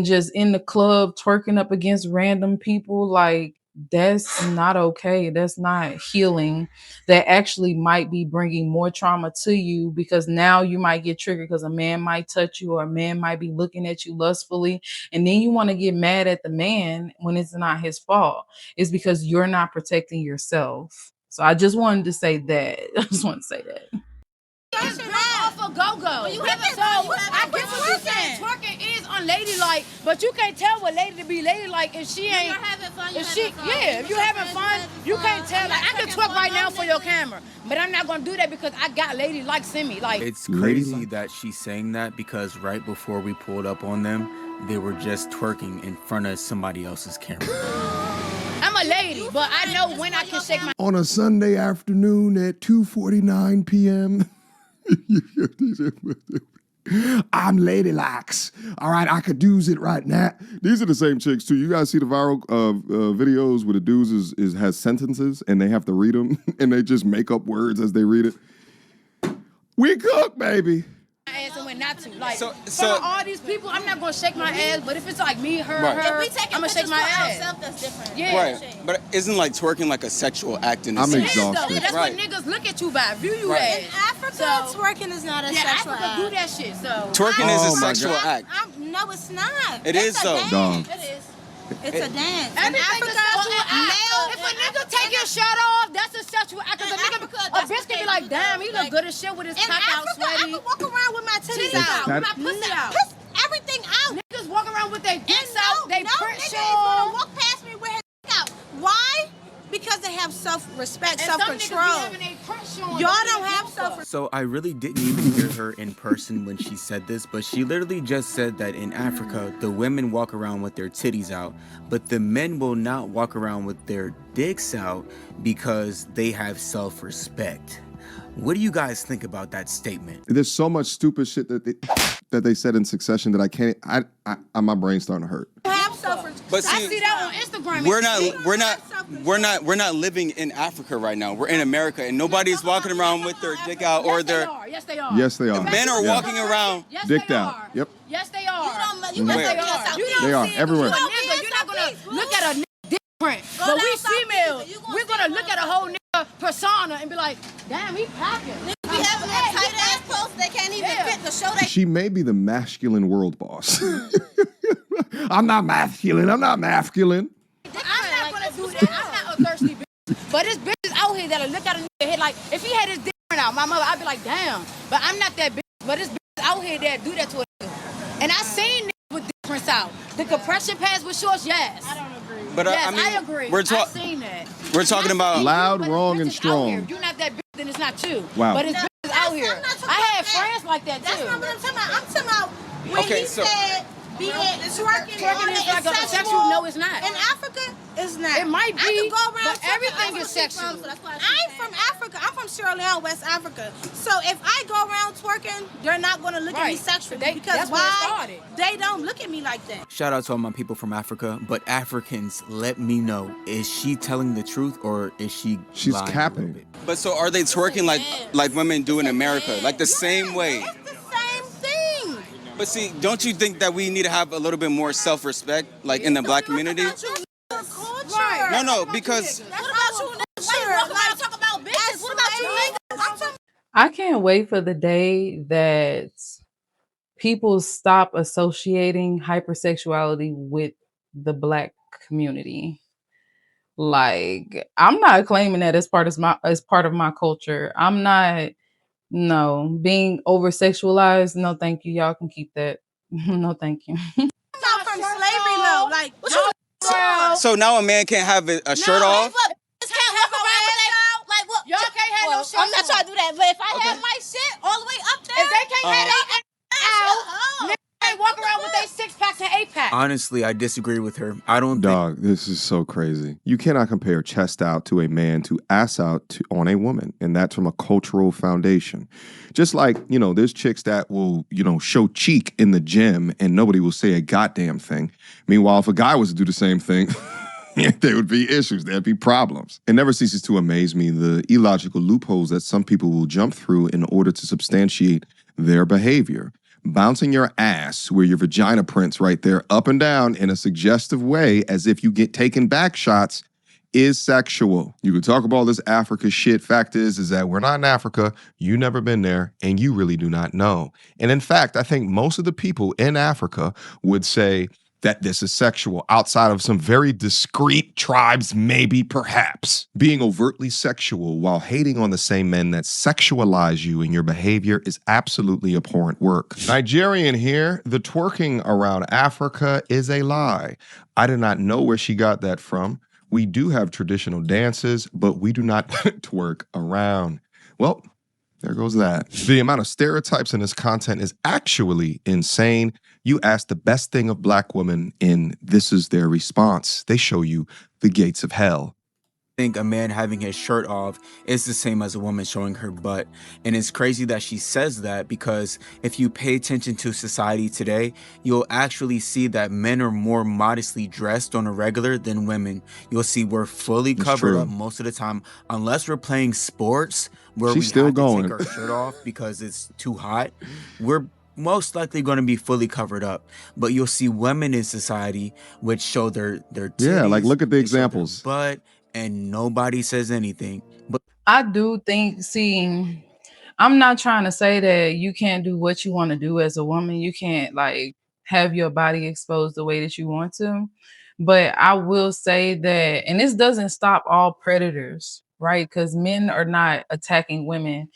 just in the club twerking up against random people, like that's not okay. That's not healing. That actually might be bringing more trauma to you because now you might get triggered because a man might touch you or a man might be looking at you lustfully. And then you want to get mad at the man when it's not his fault. It's because you're not protecting yourself. So I just wanted to say that. I just want to say that. It's been off a go-go. You haven't- So I get what you're saying. Twerking is unladylike, but you can't tell what lady to be ladylike if she ain't. You're having fun. If she, yeah, if you having fun, you can't tell. Like I can twerk right now for your camera, but I'm not gonna do that because I got ladylikes in me. Like It's Lady crazy like- that she's saying that because right before we pulled up on them, they were just twerking in front of somebody else's camera. I'm a lady, but I know when I can shake my. On a Sunday afternoon at 2:49 p.m. I'm ladylocks. All right, I could do's it right now. These are the same chicks too. You guys see the viral videos where the dudes has sentences and they have to read them and they just make up words as they read it. We cook, baby. Ass and when not to. Like So- for all these people, I'm not gonna shake my ass. But if it's like me, her, Right. her, If we taking I'm gonna shake pictures my for ass. ourselves, that's different. Yeah. Right. But isn't like twerking like a sexual act in a I'm sense? It is, though. exhausted. That's Right. what niggas look at you by, view you Right. as. In Africa, So- twerking is not a Yeah, sexual Africa act. do that shit. So Twerking is Oh a my sexual God. act. No, it's not. It It's is, a though. dance. Dog. It is. It's a dance. In everything Africa, is sexual act. male. If a nigga take his shirt off, that's a sexual act. Cause In a nigga, Africa, a that's bitch what can be they like, do, damn, though. he look Like, good as shit with his In cock out, Africa, I sweaty. could walk around with my titties Titties out. out. With my pussy out. Piss everything out. Niggas walk around with their And dicks out, they no print nigga is show. gonna walk past me with his dick out. Why? Because they have self-respect, And some niggas be self-control. having they print showing. Y'all don't have self-respect. So I really didn't even hear her in person when she said this, but she literally just said that in Africa, the women walk around with their titties out, but the men will not walk around with their dicks out because they have self-respect. What do you guys think about that statement? There's so much stupid shit that they said in succession that I can't. My brain's starting to hurt. Have self-respect. But I see, see that on Instagram. we're not living in Africa right now. We're in America, and nobody's walking around with their dick out or their Yes, they are. Yes, they are. men are Yeah. walking around. Yes, Dicked they out. are. Yep. Yes, they are. You Where? don't Yes, they be a are. South You East. They are see it, everywhere. You a You nigga, don't you're be not a gonna South East, look at a nigga different. Go But we down South East, females, you gonna we're see gonna one. look at a whole nigga persona and be like, damn, he packing. We having that tight ass post they can't even Yeah. fit to show they She may be the masculine world boss. I'm not masculine. I'm not masculine. I'm not gonna do that. I'm not a thirsty bitch. But there's bitches out here that'll look at a nigga head like, if he had his dick out, my mother, I'd be like, damn. But I'm not that bitch. But there's bitches out here that do that to a nigga. And I seen niggas with different out. The compression pads with shorts, yes. I don't agree. But Yes, I mean, I agree. We're, I've seen that. we're talking about Loud, But wrong, bitches and out strong. here. You're not that bitch, then it's not you. Wow. But it's No, bitches out here. I'm not talking I had about that. friends like that That's too. not what I'm talking about. I'm talking about when Okay, he so- said being twerking Twerking on is it like a sexual. sexual. No, it's not. In Africa, it's not. It might I be, could go around but twerking. everything I'm is from- sexual. I'm from Africa. I'm from Sierra Leone, West Africa. So if I go around twerking, they're not going to look at me Right. sexually That's because where it why? started. They don't look at me like that. Shout out to all my people from Africa, but Africans, let me know, is she telling the truth or is she She's lying a capping. little bit? But so are they twerking like women do in America, like the same way? It's the same thing. But see, don't you think that we need to have a little bit more self-respect, like in the black community? That's your culture. Right. No, because What about you, niggas? Why you walk around and talk about bitches? What about you, niggas? I'm talking I can't wait for the day that people stop associating hypersexuality with the black community. Like, I'm not claiming that as part of my culture. I'm not being over sexualized. No, thank you. Y'all can keep that. No, thank you. about from slavery, though. Like, what you so now a man can't have a shirt off. Just can't walk around with that. Like, what? Y'all can't have no shit I'm not on. trying to do that, but if I have my shit all the way up there, If they can't have that out, niggas can't walk around with their 6-packs and 8-packs. Honestly, I disagree with her. I don't think Dog, this is so crazy. You cannot compare chest out to a man to ass out on a woman, and that's from a cultural foundation. Just like, there's chicks that will, show cheek in the gym and nobody will say a goddamn thing. Meanwhile, if a guy was to do the same thing, there would be issues. There'd be problems. It never ceases to amaze me the illogical loopholes that some people will jump through in order to substantiate their behavior. Bouncing your ass where your vagina prints right there up and down in a suggestive way as if you get taken back shots is sexual. You can talk about all this Africa shit. Fact is that we're not in Africa. You never been there and you really do not know. And in fact, I think most of the people in Africa would say that this is sexual outside of some very discreet tribes, maybe, perhaps. Being overtly sexual while hating on the same men that sexualize you in your behavior is absolutely abhorrent work. Nigerian here, the twerking around Africa is a lie. I did not know where she got that from. We do have traditional dances, but we do not twerk around. Well, there goes that. The amount of stereotypes in this content is actually insane. You ask the best thing of black women, and this is their response. They show you the gates of hell. think a man having his shirt off is the same as a woman showing her butt. And it's crazy that she says that, because if you pay attention to society today, you'll actually see that men are more modestly dressed on a regular than women. You'll see we're fully That's covered true. up most of the time, unless we're playing sports where She's we still have to going. take our shirt off because it's too hot. We're most likely going to be fully covered up, but you'll see women in society which show their titties, Yeah, like look at the they show their examples. butt, and nobody says anything. But I do think, see, I'm not trying to say that you can't do what you want to do as a woman. You can't like have your body exposed the way that you want to. But I will say that, and this doesn't stop all predators, right? Because men are not attacking women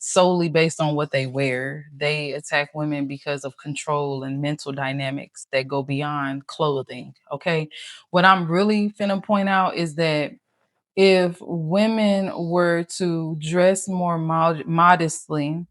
solely based on what they wear. They attack women because of control and mental dynamics that go beyond clothing. Okay. What I'm really finna point out is that if women were to dress more modestly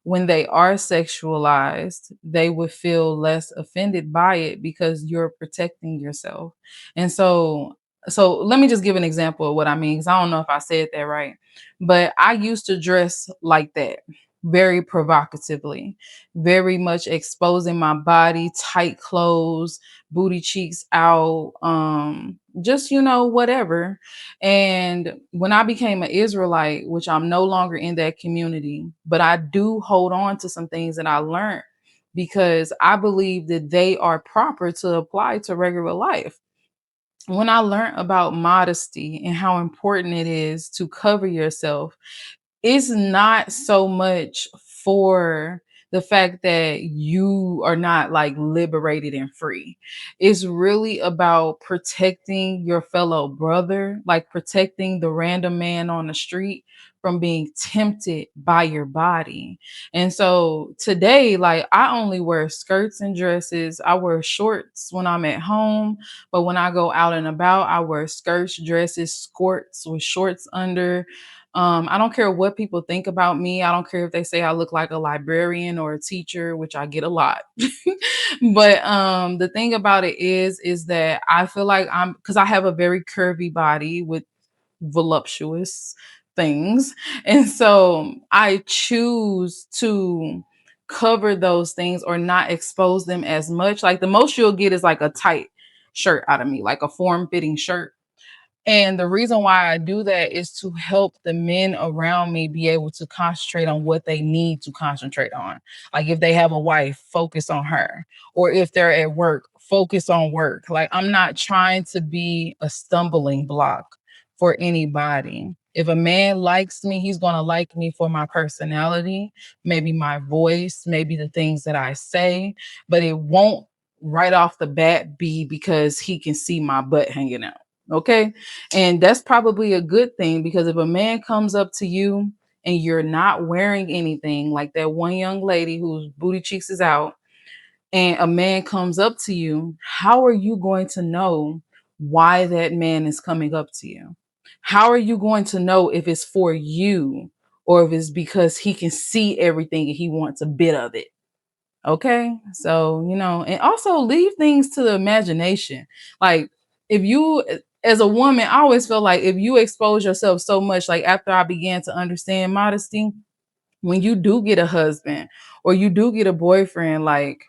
when they are sexualized, they would feel less offended by it because you're protecting yourself. And so let me just give an example of what I mean, because I don't know if I said that right. But I used to dress like that, very provocatively, very much exposing my body, tight clothes, booty cheeks out, just whatever. And when I became an Israelite, which I'm no longer in that community, but I do hold on to some things that I learned because I believe that they are proper to apply to regular life. When I learned about modesty and how important it is to cover yourself, it's not so much for the fact that you are not like liberated and free. It's really about protecting your fellow brother, like protecting the random man on the street from being tempted by your body. And so today, like I only wear skirts and dresses. I wear shorts when I'm at home, but when I go out and about, I wear skirts, dresses, skirts with shorts under. I don't care what people think about me. I don't care if they say I look like a librarian or a teacher, which I get a lot. But the thing about it is that I feel like I'm because I have a very curvy body with voluptuous things. And so I choose to cover those things or not expose them as much. Like the most you'll get is like a tight shirt out of me, like a form fitting shirt. And the reason why I do that is to help the men around me be able to concentrate on what they need to concentrate on. Like if they have a wife, focus on her. Or if they're at work, focus on work. Like I'm not trying to be a stumbling block for anybody. If a man likes me, he's going to like me for my personality, maybe my voice, maybe the things that I say, but it won't right off the bat be because he can see my butt hanging out. Okay. And that's probably a good thing because if a man comes up to you and you're not wearing anything, like that one young lady whose booty cheeks is out, and a man comes up to you, how are you going to know why that man is coming up to you? How are you going to know if it's for you or if it's because he can see everything and he wants a bit of it? Okay. So, and also leave things to the imagination. Like, if you, as a woman, I always feel like if you expose yourself so much, like after I began to understand modesty, when you do get a husband or you do get a boyfriend, like,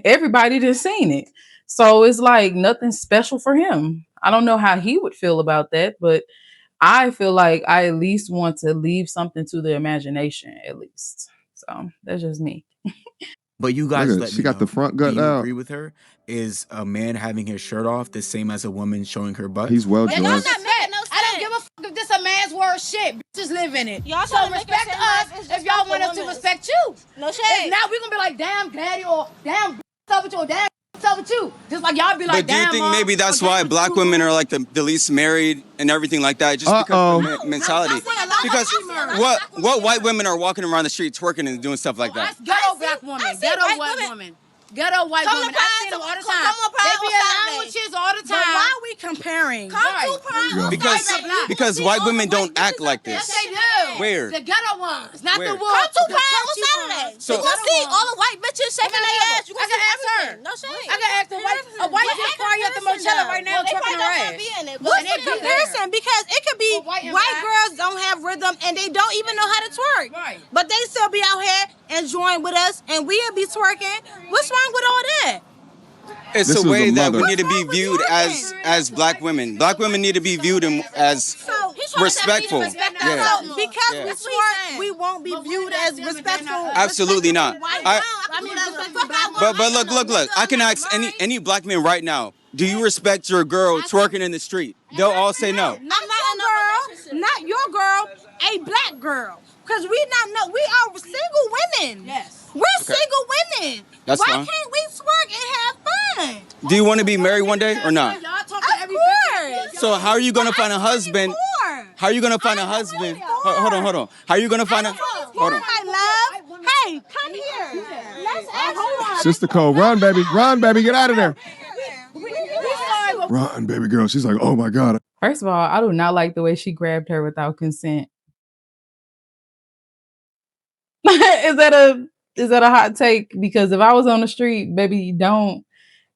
everybody just seen it. So it's like nothing special for him. I don't know how he would feel about that, but I feel like I at least want to leave something to the imagination, at least. So that's just me. But you Look guys at let she me got the know. front Do gut you out. agree with her? Is a man having his shirt off the same as a woman showing her butt? He's well It does dressed. not matter. I don't give a fuck if this a man's word shit. Bitches live in it. Y'all So trying to make respect it seem us like it's if just y'all for want us to women. respect you. No If shade. not, we gonna be like, damn, daddy, or damn, what's up with you, or damn, what's up with you. Just like y'all be like, But do you damn, think mom, maybe that's or why damn, black women are like the least married and everything like that? Just because of the mentality. Because what white women are walking around the street twerking and doing stuff like that? Ghetto black woman, ghetto white woman. Ghetto white woman. I see them all the time. They be allowing chicks all the time. But why are we comparing? Come to Pride. Because white women don't act like Yes, this. they do. Where? The ghetto ones, not Where? the wolves. Come to the Pride on churchy Saturday. ones. So- You gonna see all the white bitches shaking their ass. You I gonna can see ask her. everything. No shade. I can ask a white chick party at the Mochella right now They twerking probably her don't ass. be in it. What's And they the be comparison? Because it could be For white and white black. girls don't have rhythm and they don't even know how to twerk. Right. But they still be out here enjoying with us and we'll be twerking. What's wrong with all that? It's This a is way a that we mother. need to be viewed as black women. Black women need to be viewed as respectful. Yeah. So because Yeah. we twerk, we won't be viewed as respectful. Absolutely not. White. But look. I can ask any black man right now. Do you respect your girl twerking in the street? They'll all say no. Not your girl, not your girl, a black girl. Cause we are single women. Yes. We're single women. That's Why fine. can't we twerk and have fun? Do you want to be married one day or not? Y'all talking Of every course. So how are you gonna find a husband? How are you gonna find a husband? Hold on. How are you gonna find a? Hold on. My love. Hey, come here. Let's hold on. Sister Cole, run, baby, get out of there. We sorry, Run, baby girl. She's like, oh my God. First of all, I do not like the way she grabbed her without consent. Is that a hot take? Because if I was on the street, baby, don't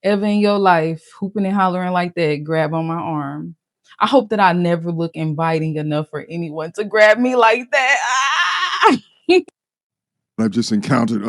ever in your life hooping and hollering like that, grab on my arm. I hope that I never look inviting enough for anyone to grab me like that. Ah! I've just encountered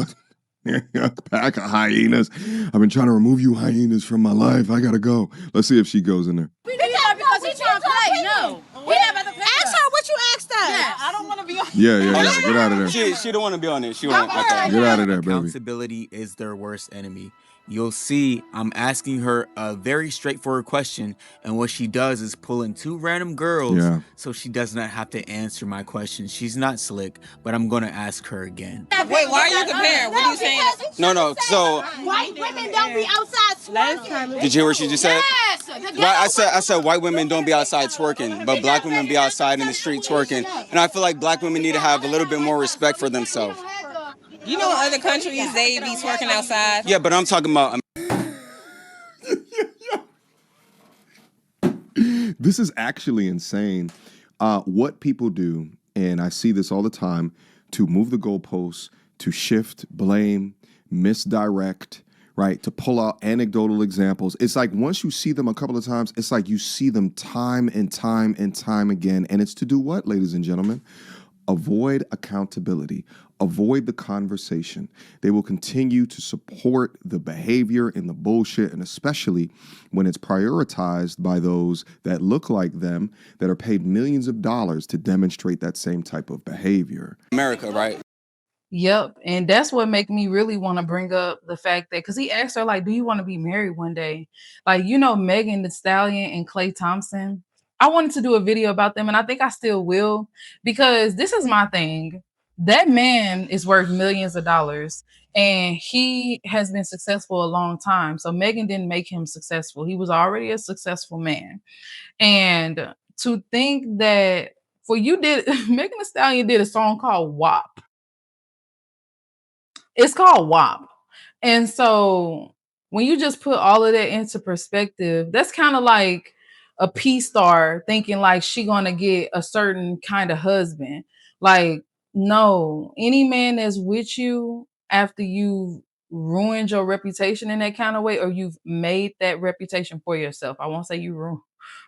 a pack of hyenas. I've been trying to remove you hyenas from my life. I gotta go. Let's see if she goes in there. We did that because he trying to play. No. We never had to play. ask her what you asked us. Yeah. I don't want to be on. Yeah. Get out of there. She don't want to be on it. She want. Okay. Get out of there, baby. Accountability is their worst enemy. You'll see I'm asking her a very straightforward question, and what she does is pull in two random girls Yeah. so she does not have to answer my question. She's not slick, but I'm gonna ask her again. Wait, why are you comparing? What are you saying? No. So White women don't be outside twerking. did you hear what she just said? Yes. Well, I said white women don't be outside twerking, but black women be outside in the street twerking. And I feel like black women need to have a little bit more respect for themselves. You know, in other countries, they be twerking outside. Yeah, but I'm talking about This is actually insane. What people do, and I see this all the time, to move the goalposts, to shift, blame, misdirect, right? To pull out anecdotal examples. It's like once you see them a couple of times, it's like you see them time and time and time again. And it's to do what, ladies and gentlemen? Avoid accountability, avoid the conversation. They will continue to support the behavior and the bullshit, and especially when it's prioritized by those that look like them, that are paid millions of dollars to demonstrate that same type of behavior. America, right? Yep. And that's what make me really want to bring up the fact that, because he asked her, like, do you want to be married one day? Like, Megan Thee Stallion and Klay Thompson. I wanted to do a video about them, and I think I still will, because this is my thing. That man is worth millions of dollars, and he has been successful a long time. So Megan didn't make him successful. He was already a successful man. And to think that Megan Thee Stallion did a song called WAP. It's called WAP. And so when you just put all of that into perspective, that's kind of like a P-star thinking like she gonna get a certain kind of husband. Like, no, any man that's with you after you ruined your reputation in that kind of way, or you've made that reputation for yourself. I won't say you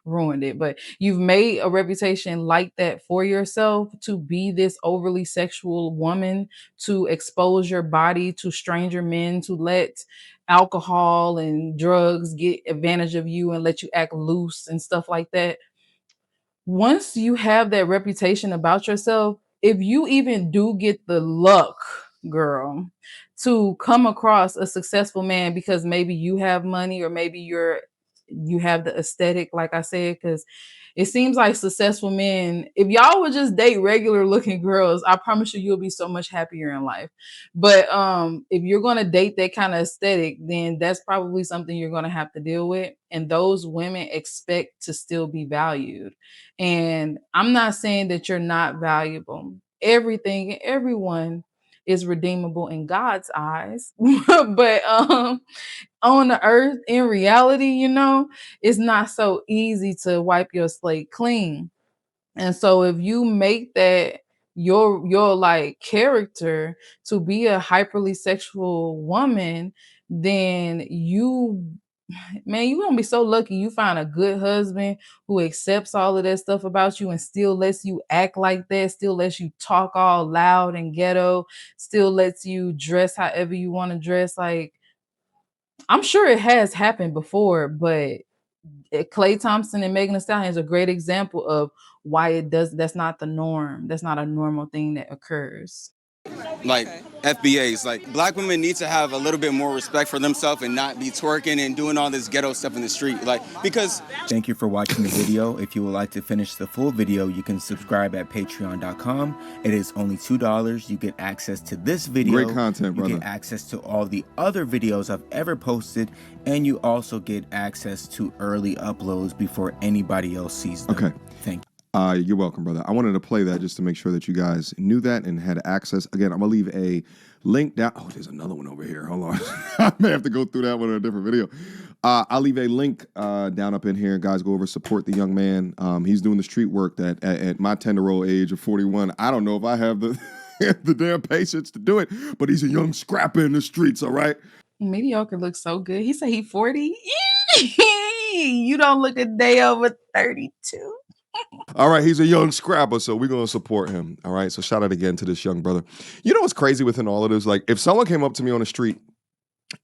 ruined it, but you've made a reputation like that for yourself to be this overly sexual woman, to expose your body to stranger men, to let alcohol and drugs get advantage of you and let you act loose and stuff like that. Once you have that reputation about yourself, if you even do get the luck, girl, to come across a successful man because maybe you have money, or maybe you have the aesthetic, like I said, because it seems like successful men, if y'all would just date regular looking girls, I promise you'll be so much happier in life. But if you're going to date that kind of aesthetic, then that's probably something you're going to have to deal with. And those women expect to still be valued. And I'm not saying that you're not valuable. Everything and everyone is redeemable in God's eyes. But on the earth, in reality, it's not so easy to wipe your slate clean. And so if you make that your like character to be a hyperly sexual woman, then you're gonna be so lucky you find a good husband who accepts all of that stuff about you and still lets you act like that, still lets you talk all loud and ghetto, still lets you dress however you want to dress. Like, I'm sure it has happened before, but Klay Thompson and Megan Thee Stallion is a great example of why that's not the norm. That's not a normal thing that occurs. Like FBAs, like black women need to have a little bit more respect for themselves and not be twerking and doing all this ghetto stuff in the street. Like, because Thank you for watching the video. If you would like to finish the full video, you can subscribe at patreon.com. It is only $2. You get access to this video. Great content, brother. You get access to all the other videos I've ever posted, and you also get access to early uploads before anybody else sees them. Okay. Thank you. You're welcome, brother. I wanted to play that just to make sure that you guys knew that and had access. Again, I'm going to leave a link down. Oh, there's another one over here. Hold on. I may have to go through that one in a different video. I'll leave a link down up in here. Guys, go over, support the young man. He's doing the street work that at my tender-old age of 41, I don't know if I have the the damn patience to do it, but he's a young scrapper in the streets, all right? Mediocre looks so good. He said he 40. You don't look a day over 32. All right, he's a young scrapper, so we're going to support him. All right, so shout out again to this young brother. You know what's crazy within all of this? Like, if someone came up to me on the street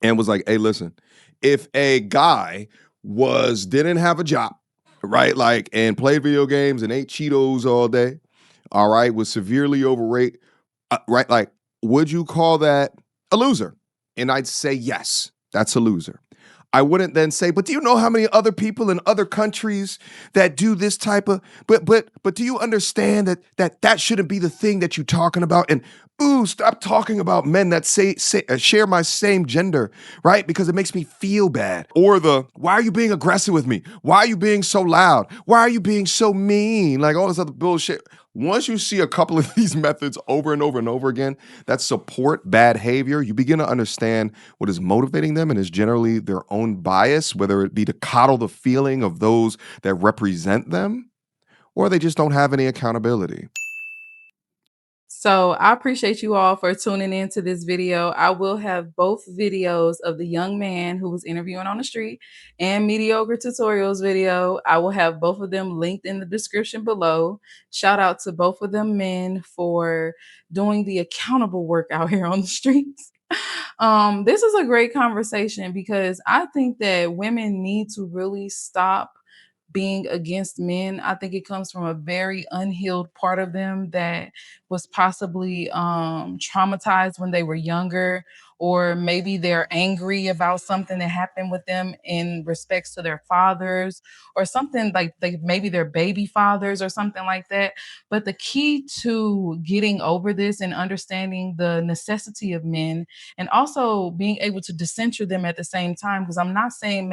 and was like, hey, listen, if a guy didn't have a job, right, like, and played video games and ate Cheetos all day, all right, was severely overweight, right, like, would you call that a loser? And I'd say yes. That's a loser. I wouldn't then say, but do you know how many other people in other countries that do this type of but do you understand that shouldn't be the thing that you're talking about? And ooh, stop talking about men that share my same gender, right? Because it makes me feel bad. Or the why are you being aggressive with me? Why are you being so loud? Why are you being so mean? Like all this other bullshit. Once you see a couple of these methods over and over and over again that support bad behavior, you begin to understand what is motivating them, and is generally their own bias, whether it be to coddle the feeling of those that represent them, or they just don't have any accountability. So I appreciate you all for tuning into this video. I will have both videos of the young man who was interviewing on the street and mediocre tutorials video. I will have both of them linked in the description below. Shout out to both of them men for doing the accountable work out here on the streets. This is a great conversation because I think that women need to really stop being against men. I think it comes from a very unhealed part of them that was possibly traumatized when they were younger, or maybe they're angry about something that happened with them in respects to their fathers, or something like maybe their baby fathers or something like that. But the key to getting over this and understanding the necessity of men, and also being able to decenter them at the same time, because I'm not saying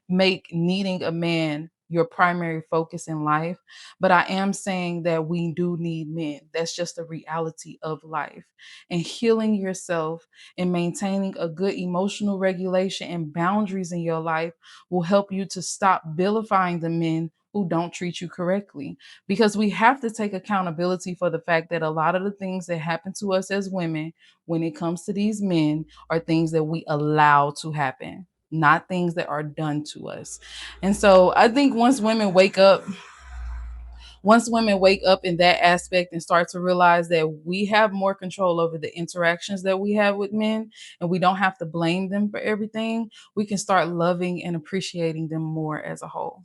make needing a man your primary focus in life, but I am saying that we do need men. That's just the reality of life. And healing yourself and maintaining a good emotional regulation and boundaries in your life will help you to stop vilifying the men who don't treat you correctly. Because we have to take accountability for the fact that a lot of the things that happen to us as women when it comes to these men are things that we allow to happen, not things that are done to us. And so I think once women wake up in that aspect and start to realize that we have more control over the interactions that we have with men, and we don't have to blame them for everything, we can start loving and appreciating them more as a whole.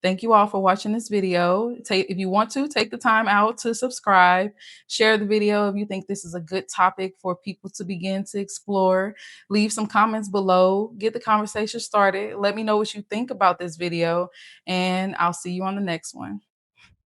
Thank you all for watching this video. If you want to, take the time out to subscribe, share the video if you think this is a good topic for people to begin to explore. Leave some comments below, get the conversation started. Let me know what you think about this video, and I'll see you on the next one.